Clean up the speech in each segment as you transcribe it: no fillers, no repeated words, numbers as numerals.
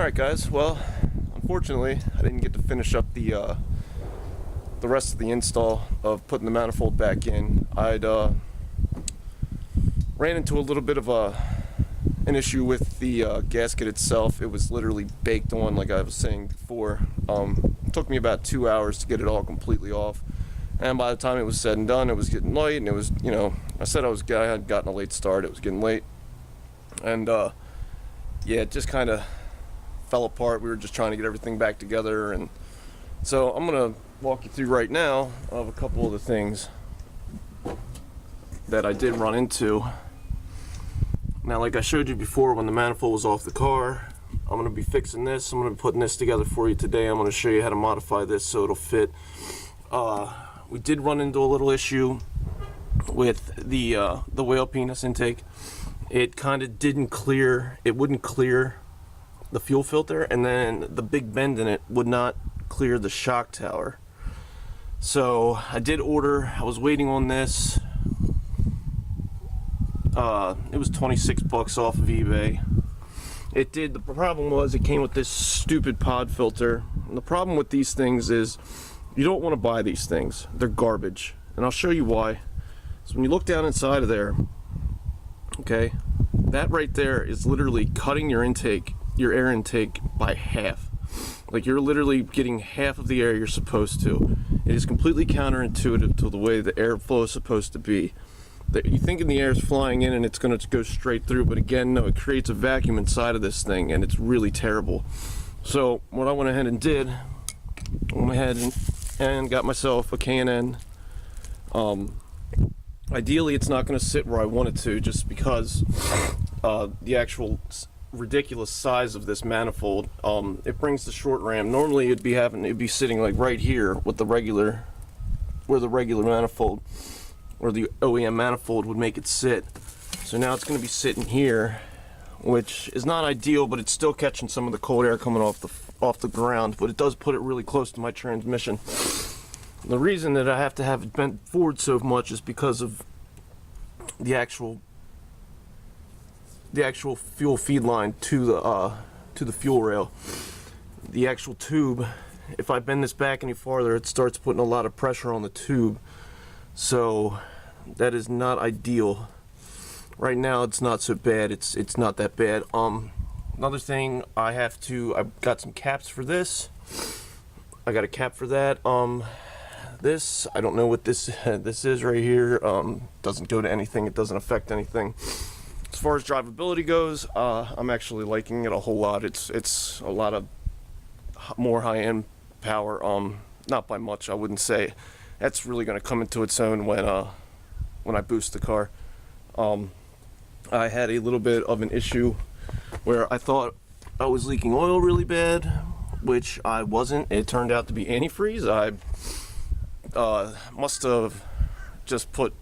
Alright guys, well, unfortunately I didn't get to finish up the rest of the install of putting the manifold back in. I'd ran into a little bit of an issue with the gasket itself. It was literally baked on, like I was saying before. It took me about 2 hours to get it all completely off, and by the time it was said and done, it was getting late, and it was, you know, I had gotten a late start, it was getting late, and yeah, it just kind of fell apart. We were just trying to get everything back together, and so I'm gonna walk you through right now of a couple of the things that I did run into. Now, like I showed you before, when the manifold was off the car, I'm gonna be fixing this. I'm gonna be putting this together for you today. I'm gonna show you how to modify this so it'll fit. We did run into a little issue with the whale penis intake. It kind of didn't clear. It wouldn't clear the fuel filter, and then the big bend in it would not clear the shock tower. So I did order. I was waiting on this. It was 26 bucks off of eBay. It did. The problem was it came with this stupid pod filter. And the problem with these things is you don't want to buy these things. They're garbage, and I'll show you why. So when you look down inside of there, okay, that right there is literally cutting your intake, your air intake, by half. Like, you're literally getting half of the air you're supposed to. It is completely counterintuitive to the way the airflow is supposed to be. You think the air is flying in and it's going to go straight through, but again, no, it creates a vacuum inside of this thing, and it's really terrible. So what I went ahead and did, I went ahead and got myself a K&N. Ideally, it's not going to sit where I want it to, just because the actual ridiculous size of this manifold. It brings the short ram. Normally it'd be sitting like right here with the regular, where the regular manifold or the OEM manifold would make it sit. So now it's going to be sitting here, which is not ideal, but it's still catching some of the cold air coming off the ground, but it does put it really close to my transmission. The reason that I have to have it bent forward so much is because of the actual fuel feed line to the fuel rail. The actual tube, if I bend this back any farther, it starts putting a lot of pressure on the tube. So that is not ideal. Right now it's not so bad. It's not that bad. Another thing, I've got some caps for this. I got a cap for that. This, I don't know what this is right here. Doesn't go to anything. It doesn't affect anything. As far as drivability goes, I'm actually liking it a whole lot. It's a lot of more high-end power. Not by much, I wouldn't say. That's really going to come into its own when I boost the car. I had a little bit of an issue where I thought I was leaking oil really bad, which I wasn't. It turned out to be antifreeze. I must have just put,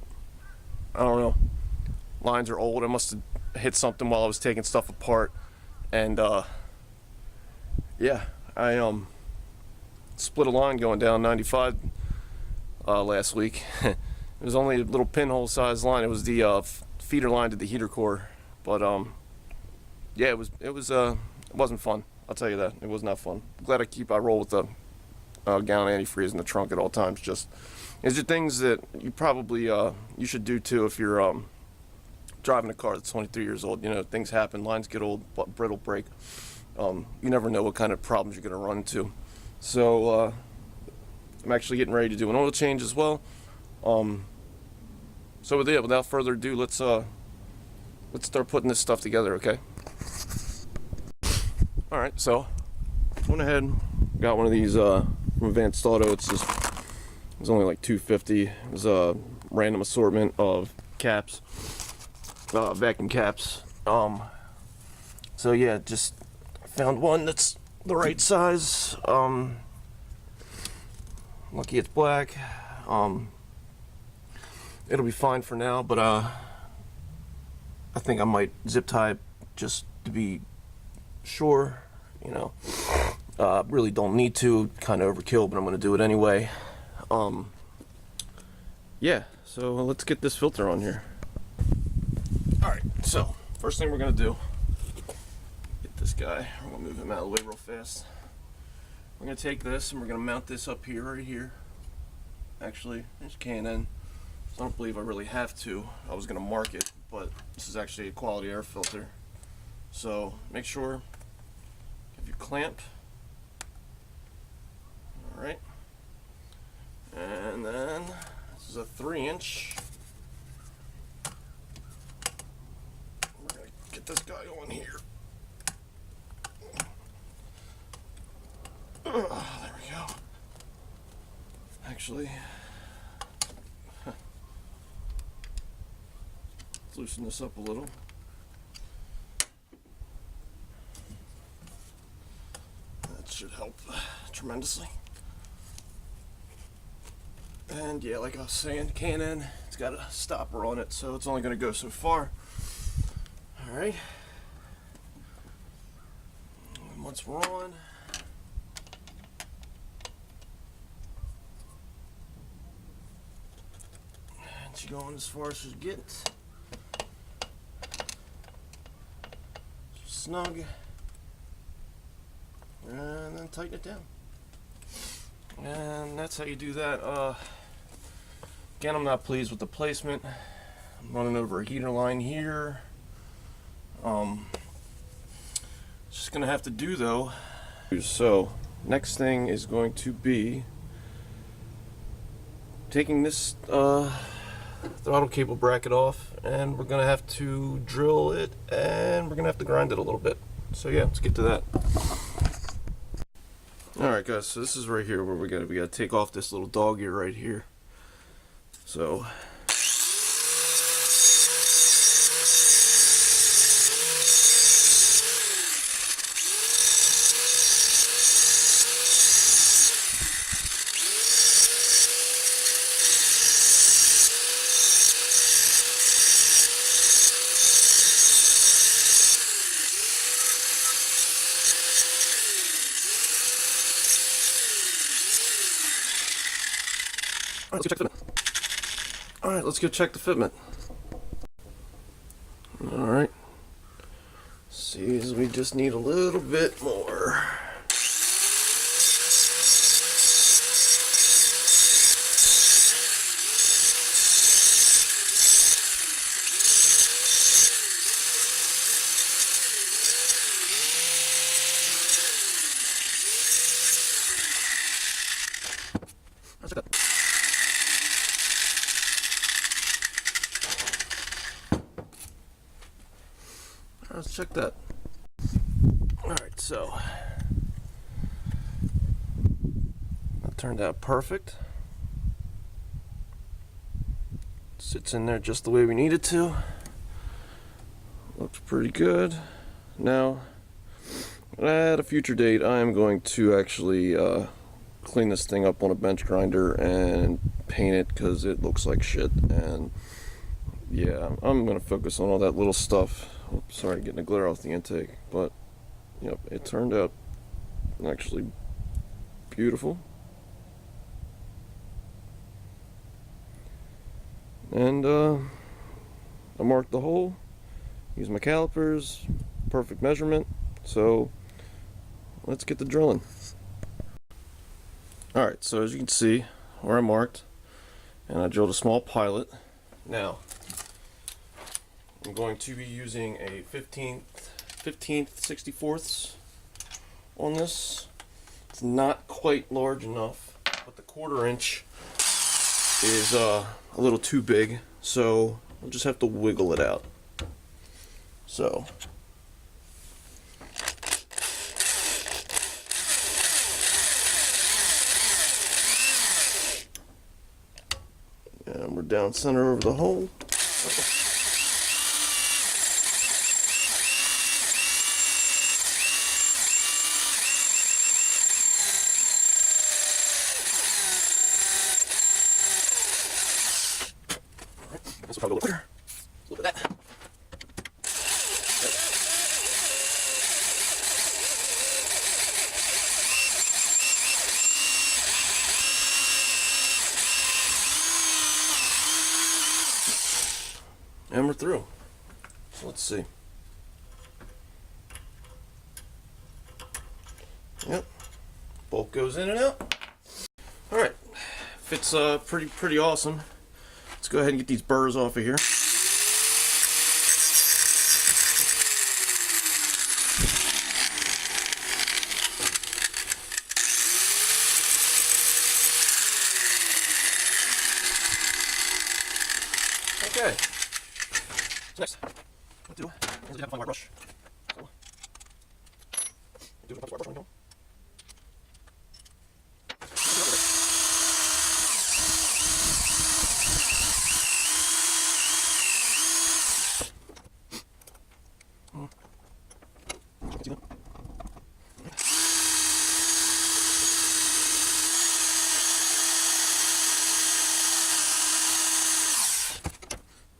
I don't know, lines are old. I must have hit something while I was taking stuff apart, and yeah, I split a line going down 95 last week. It was only a little pinhole sized line. It was the feeder line to the heater core, but yeah, it wasn't fun. I'll tell you that. It was not fun. I'm glad I roll with the gallon antifreeze in the trunk at all times. These are things that you probably you should do too if you're driving a car that's 23 years old. You know, things happen, lines get old, brittle break. You never know what kind of problems you're going to run into. So I'm actually getting ready to do an oil change as well. So without further ado, let's start putting this stuff together, okay? All right, so went ahead, got one of these from Advanced Auto. It was only like $2.50. It was a random assortment of caps, vacuum caps. So yeah, just found one that's the right size. Lucky it's black. It'll be fine for now, but I think I might zip tie it just to be sure. You know, really don't need to. Kind of overkill, but I'm going to do it anyway. Yeah, so let's get this filter on here. Alright, so first thing we're going to do, get this guy. I'm gonna move him out of the way real fast. We're gonna take this and we're gonna mount this up here, right here. Actually, there's K&N. So I don't believe I really have to. I was gonna mark it, but this is actually a quality air filter. So make sure you have your clamp. All right. And then this is a 3-inch. We're gonna get this guy on here. There we go. Actually, let's loosen this up a little. That should help tremendously. And yeah, like I was saying, K&N, it's got a stopper on it, so it's only going to go so far. Alright. Once we're on, and you going as far as you get. Snug. And then tighten it down. And that's how you do that. Again, I'm not pleased with the placement. I'm running over a heater line here. Just gonna have to do though. So next thing is going to be taking this throttle cable bracket off, and we're gonna have to drill it, and we're gonna have to grind it a little bit. So yeah, let's get to that. Alright guys, so this is right here where we gotta take off this little dog ear right here. So let's go check the fitment. Alright, let's go check the fitment. Alright. See, we just need a little bit more. Let's check that. Let's check that. Alright, so that turned out perfect. Sits in there just the way we need it to. Looks pretty good. Now, at a future date, I am going to actually clean this thing up on a bench grinder and paint it because it looks like shit. And yeah, I'm going to focus on all that little stuff. Oops, sorry, getting a glare off the intake, but yep, it turned out actually beautiful. And I marked the hole, used my calipers, perfect measurement, so let's get the drilling. Alright, so as you can see where I marked, and I drilled a small pilot. Now I'm going to be using a 15th 64ths on this. It's not quite large enough, but the 1/4 inch is a little too big, so I'll just have to wiggle it out. So and we're down center over the hole. This will probably go a little quicker. A little bit of that. And we're through. So let's see. Bolt goes in and out. All right, fits pretty awesome. Let's go ahead and get these burrs off of here. Okay. So next, what do? I have a fine wire brush. So, do a wire brush on the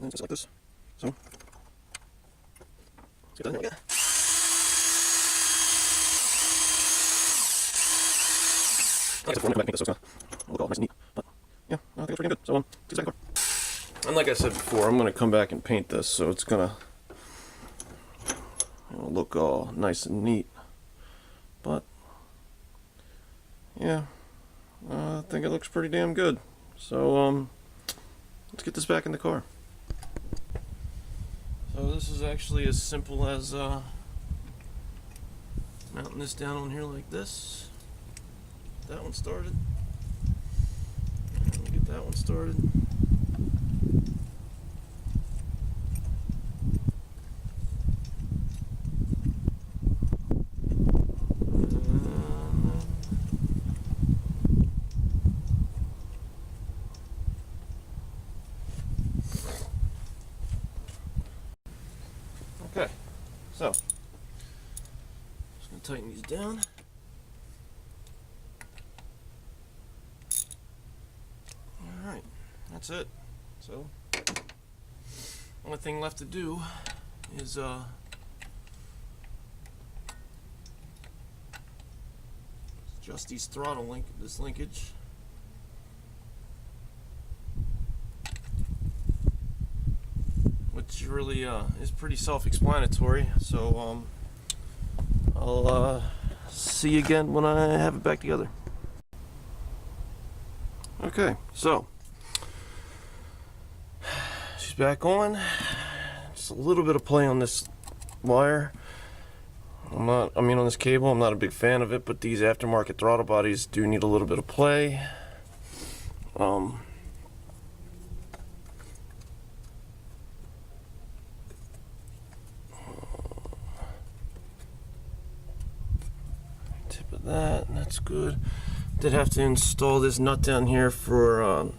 and just like this. So, let's get that in here again. Like I said before, I'm going to make this so it's going to look all nice and neat. But, yeah, I think it's pretty good. So, see you back there. And like I said before, I'm going to come back and paint this, so it's going to look all nice and neat. But, yeah, I think it looks pretty damn good. So, let's get this back in the car. So this is actually as simple as mounting this down on here like this. That one started. And get that one started. Okay, so just gonna tighten these down. All right, that's it. So, only thing left to do is adjust these throttle this linkage. Which really is pretty self-explanatory. So I'll see you again when I have it back together. Okay, so she's back on. Just a little bit of play on this wire. On this cable, I'm not a big fan of it, but these aftermarket throttle bodies do need a little bit of play. Tip of that, and that's good. Did have to install this nut down here for,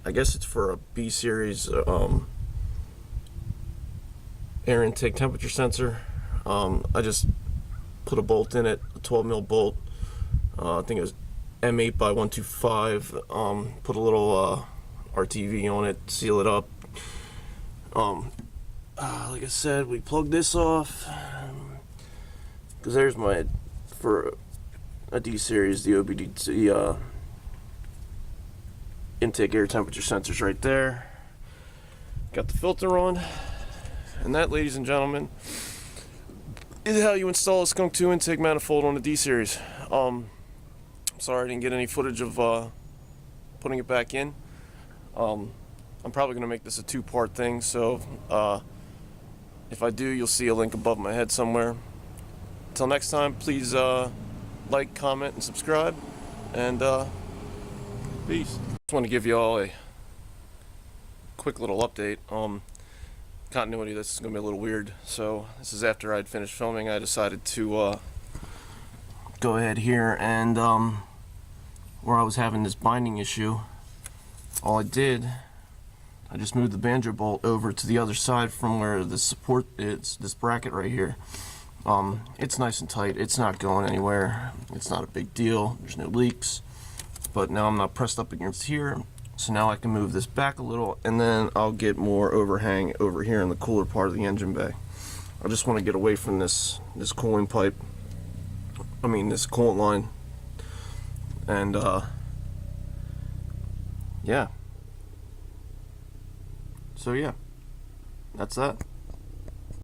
I guess it's for a B series air intake temperature sensor. I just put a bolt in it, a 12mm bolt. I think it was M8 by 125. Put a little RTV on it, seal it up. Like I said, we plugged this off because there's my, for a D series, the OBD intake air temperature sensors right there. Got the filter on, and that, ladies and gentlemen, is how you install a Skunk2 intake manifold on a D series. Sorry I didn't get any footage of putting it back in. I'm probably going to make this a two-part thing, so if I do, you'll see a link above my head somewhere. Until next time, please like, comment, and subscribe, and peace. Just want to give you all a quick little update. Continuity, this is going to be a little weird. So this is after I'd finished filming. I decided to go ahead here and where I was having this binding issue, all I did, I just moved the banjo bolt over to the other side from where the support is, this bracket right here. It's nice and tight. It's not going anywhere. It's not a big deal. There's no leaks. But now I'm not pressed up against here. So now I can move this back a little, and then I'll get more overhang over here in the cooler part of the engine bay. I just want to get away from this cooling pipe. This coolant line. And yeah. So yeah, that's that.